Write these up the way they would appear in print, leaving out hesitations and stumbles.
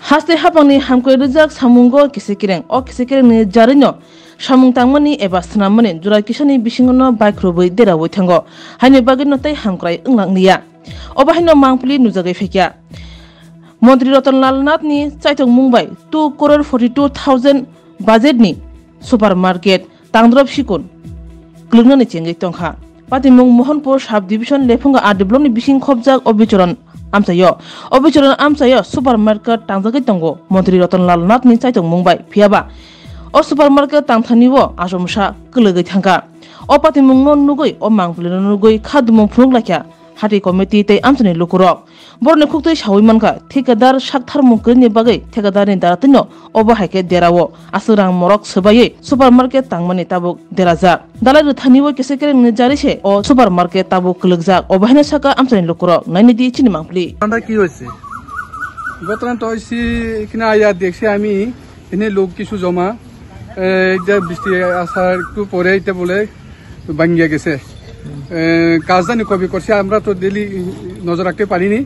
Haste hapangni hamkoi rijak samungo kisekireng o kisekireng ni jarinyo samung tangmani eba snamani jurai kisani bisingono bike roboi derawoi thango haini bagino tai hamkrai unglangniya obahino mangpli nujagai fekya Mantri Ratanlal Nath ni Chaitong Mumbai 2 crore 42,000 budget ni supermarket tangdrop sikun klungna ni chengai tongkha Patimung Mohanpur sub division lefunga a develop ni bising khobjak obicharan amsayo supermarket tangjagai tongo Mantri Ratanlal Nath ni Chaitong Mumbai phiaba o supermarket tangthaniwo asomsa klugai thangka o patimung no nugoi o mangpli no nugoi khadumung phunglakya hati committee tei amsani lukurok borne khuktai sawi manka thikadar sakthar mukni bagai thikadar ni daratino obo haike derawo asrang morok sebaye supermarket tangmani tabuk deraja dalai ruthaniwo kesekereng ni jarise o supermarket tabuk klugjak obahina saka amsani lukurok naini di chini mangpli anda কি হইছে গতরান তো হইছি এখানে আয়া দেখছি আমি এনে লোক কিছু জমা এইটা বৃষ্টি আসার একটু পরে এটা বলে ভাঙ্গিয়া গেছে কাজ জানি কবি করছে আমরা তো ডেলি নজর রাখতে পারিনি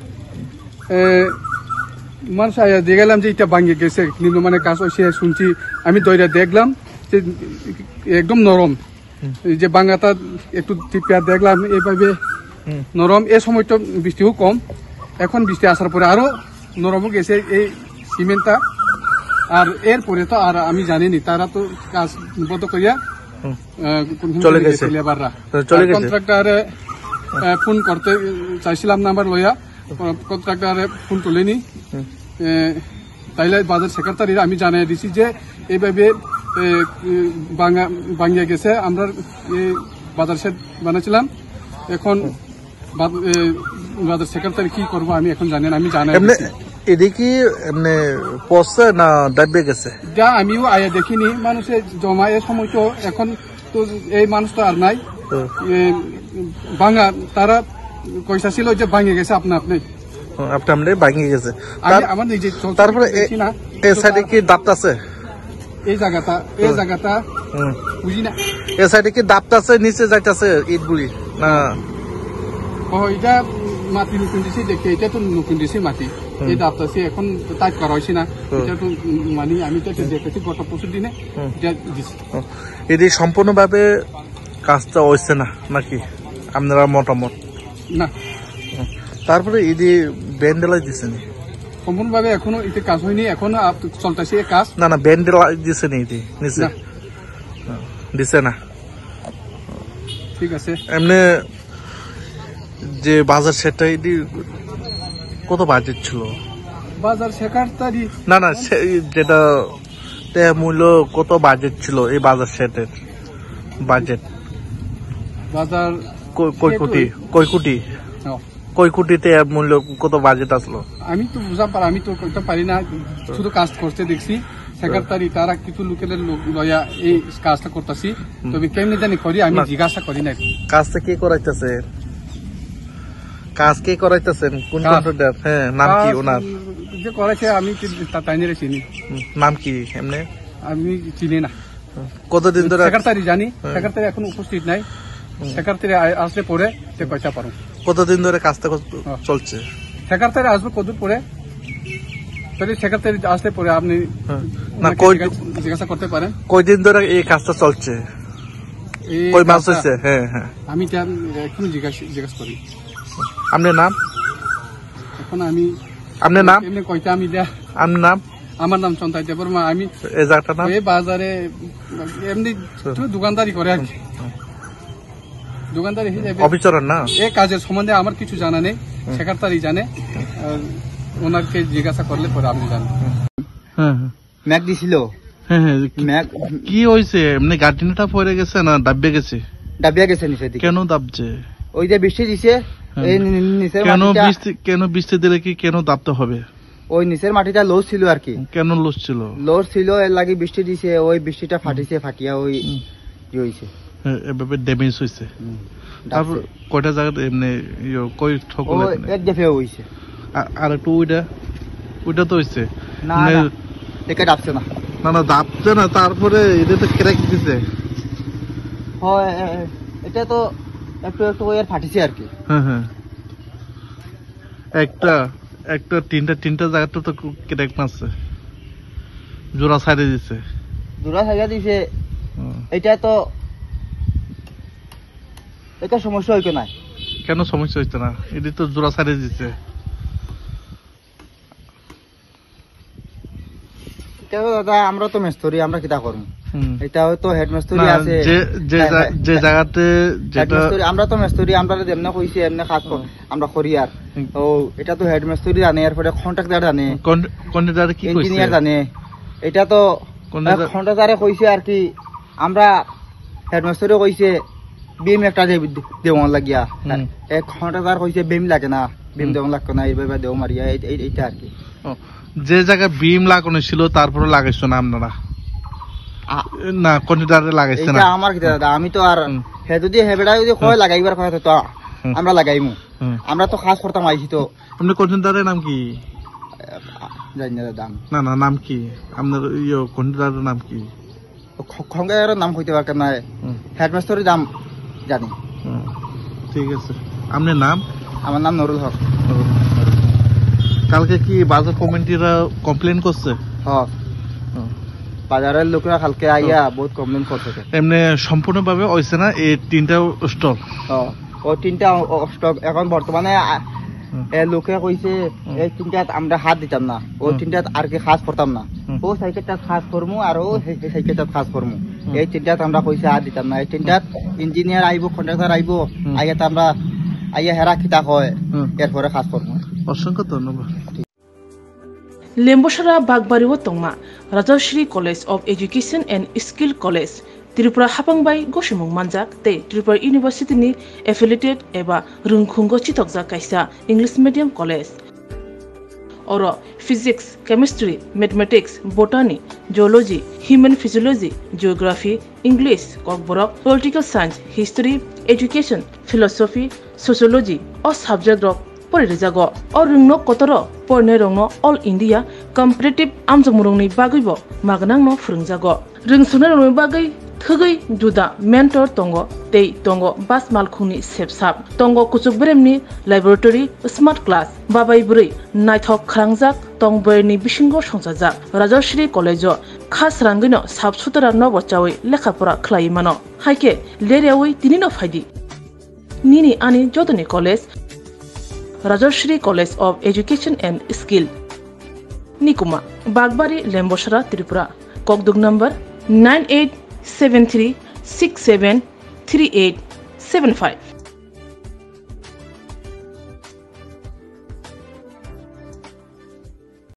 মানুষ দেখলাম যে এটা ভাঙিয়ে গেছে কিন্তু মানে কাজ হয়েছে শুনছি আমি দইরা দেখলাম যে একদম নরম যে ভাঙাটা একটু টিপিয়া দেখলাম এইভাবে নরম এই সময় তো বৃষ্টিও কম এখন বৃষ্টি আসার পরে আরো নরমও গেছে এই সিমেন্টটা আর এরপরে তো আর আমি জানিনি তারা তো কাজ বন্ধ করিয়া চলে গেছে লেবাররা কন্ট্রাক্টরে ফোন করতে চাইছিলাম নাম্বার লইয়া কন্ট্রাক্টরে ফোন তুলেনি তাইলে বাজার সেক্রেটারি আমি জানিয়ে দিছি যে এইভাবে ভাঙিয়া গেছে আমরা বাজার সেট বানাইছিলাম এখন বাজার সেক্রেটারি কি করবো আমি এখন জানি না আমি জানাই এদিকে এমনি পচছে না দাববে গেছে যা আমিও আয়া দেখিনি মানুষের জমা এ সময় তো এখন তো এই মানুষ তো আর নাই ভাঙা তারা কইসা ছিল যে ভাঙে গেছে আপনি আপনি ভাঙে গেছে আমার নিজে তারপরে এই সাইডে কি দাঁত আছে এই জায়গাটা বুঝি না এই সাইডে কি দাঁত আছে নিচে যাইতাছে ইটগুলি না এটা মাটি নতুন দিছি দেখে এটা তো নতুন দিছি মাটি এই দাঁতটা সে এখন টাইট করা হয়েছে না এটা তো মানে আমি তো দেখেছি গত পরশু দিনে এটি সম্পূর্ণভাবে কাজটা হয়েছে না নাকি আপনারা মতামত না তারপরে এটি ব্যান্ডেলাই দিছেন সম্পূর্ণভাবে এখনো এতে কাজ হয়নি এখনো চলতেছে কাজ না ব্যান্ডেলাই দিছেন এটি নিচে দিছে না ঠিক আছে এমনি যে বাজার সেটা এটি কত বাজেট ছিল বাজার সেক্রেটারি না যেটা মূল্য কত বাজেট ছিল এই বাজার সেটের বাজেট বাজার কয় কোটিতে মূল্য কত বাজেট আসলো আমি তো আমি তো করতে পারি না শুধু কাজ করতে দেখছি সেক্রেটারি তারা কিছু লোকের লয়া এই কাজটা করতেছি তবে কেমনি জানি করি আমি জিজ্ঞাসা করি না কাজটা কে করাইতেছে কাজ কে করাইতেছেন কোন কন্ট্রাক্টর হ্যাঁ নাম কি ওনার যে করাইছে আমি তাইনের চিনি নাম কি এমনি আমি চিনি না কতদিন ধরে সেক্রেটারি জানি সেক্রেটারি এখন উপস্থিত নাই সেক্রেটারি আসলে পরে সে পয়সা পারো কতদিন ধরে কাজটা চলছে সেক্রেটারি আসবে কতদিন পরে তাহলে সেক্রেটারি আসলে পরে আপনি জিজ্ঞাসা করতে পারেন কয়দিন ধরে এই কাজটা চলছে কয় মাস হয়েছে হ্যাঁ আমি এখন জিজ্ঞাসা করি আপনার নাম এখন আমি আপনার নাম এমনি কয়টা আমি আপনার নাম আমার নাম সন্তাই দেবর্মা আমি এই জায়গাটার নাম এই বাজারে এমনি দোকানদারি করে আর কি দোকানদারি অফিসার না এই কাজের সম্বন্ধে আমার কিছু জানা নেই সেক্রেটারি জানে ওনাকে জিজ্ঞাসা করলে পরে আপনি জানেন ম্যাক দিছিল কি হয়েছে এমনি গার্ডিনটা পড়ে গেছে না দাবিয়ে গেছে দাবিয়া গেছে নিচে কেন দাবছে ওই যে বৃষ্টি দিছে কেন বৃষ্টি দিলে কি কেন দাবতে হবে ওই নিচের মাটিটা লোস ছিল আর কি কেন লোস ছিল এর লাগে বৃষ্টি দিছে ওই বৃষ্টিটা ফাটিয়া ওই কি হয়েছে এভাবে ড্যামেজ হয়েছে তারপর কয়টা জায়গা এমনি কই ঠকল এক জায়গায় হয়েছে আর একটু ওইটা তো হয়েছে না এটা ডাবছে না দাবছে না তারপরে এটা তো ক্র্যাক দিছে এটা তো একটু একটু ফাটিছে আর কি হ্যাঁ একটা একটা তিনটা জায়গাটা তো কেটে মারছে, জোড়া সাইডে দিছে। জোড়া সাইডে দিছে, এটা তো এটা সমস্যা হইতো না। কেন সমস্যা হইতো না? এটি তো জোড়া সাইডে দিছে। দাদা আমরা তো মেস্তরি, আমরা কিতা করবো? এটা হয়তো হেডমাস্টারি আছে যে জায়গাতে আমরা তো মেস্তরি, আমরা যেমন কইছি এমনি কাজ আমরা করি। আর ও এটা তো হেডমাস্টারি জানে, এরপরে কন্ট্রাক্টর জানে, ইঞ্জিনিয়ার জানে। এটা তো কন্ট্রাক্টরে কইছে আর কি, আমরা হেডমাস্টারে কইছে বিম একটা দেওয়ান লাগিয়া, এক কন্ট্রাক্টর কইছে বিম লাগে না, বিম দেওয়ান লাগতো না, এইভাবে দেও মারিয়া। এইটা আর কি। যে জায়গায় বিম লাগানো ছিল তারপরে লাগাইছো না আপনারা? না, কন্ট্রাক্টরে লাগাইছে না। আমার কি দাদা, আমি তো আর হে যদি হেবেড়া যদি কয় লাগাইবার কথা তো আমরা লাগাইমু। আমরা তো খাস করতাম আইছি। তো আপনি কন্ট্রাক্টরের নাম কি জানি না দাদা? না নাম কি আপনার? কন্ট্রাক্টরের নাম কি? খঙ্গার নাম কইতে পারতাম না, হেডমাস্টারের নাম জানি। ঠিক আছে, আপনার নাম? আমার নাম নুরুল হক। কালকে কি বাজার কমিটিরা কমপ্লেন করছে? হ্যাঁ, বাজারের লোকেরা কালকে আইয়া বহুত কমপ্লেন করছে। এমনি সম্পূর্ণভাবে হইছে না এই তিনটা স্টল? ও তিনটা স্টক এখন বর্তমানে লোকে কইছে এই তিনটাত আমরা হাত দিতাম না, ও তিনটাত আর কি খাস করতাম না। ও সাইকেলটা খাস করমু আর ও সাইকেলটা খাস করমু, এই তিনটাত আমরা কইছে হাত দিতাম না। এই তিনটাত ইঞ্জিনিয়ার আইব, কন্ট্রাক্টর আইব, আইয়া তো আমরা আইয়া হেরা খিতা হয়, এরপরে খাস করমু। অসংখ্য ধন্যবাদ। লেম্বসারা বাগবাড়িও তংমা Rajshree college of education and skill college Tripura हापांबाई गसिमुं मानजाक ते त्रिपुरा यूनिवर्सिटीनि एफिलिएटेड एबा रुंखुंगो चितकजाक कायसा इंग्लिश मीडियम कलेज और physics, chemistry, mathematics, botany, geology, human physiology, geography, English, Kokborok, political science, history, education, philosophy, sociology और सब्जेक्ट रक परिरेजागो और रुंगनो कतरो परने रंगनो ऑल इंडिया कम्पिटिटिव आमजमुरंनि बागैबो मागनांनो फोरोंजागो रोंसुनो रंगनि बागै थगै जुदा मेंटर तंगो तै तंगो बास मालखुनि सेबसाब तंगो कुचुक ब्रेमनि लैबोरेटरी स्मार्ट क्लास बाबाई बुरै नायथक खालांजाक तंबरनि बिसिंगो संजाजाक राजश्री कलेजो खास रांगैनो साबसुतरा नबचावै लेखाफोरा खलायमानो हायके लेरेवै तिनिनो फायदि निनि आनि जदनि college Rajshree college of education and skill निकुमा बागबारी लेम्बसारा त्रिपुरा ककदुग नंबर 9873673875।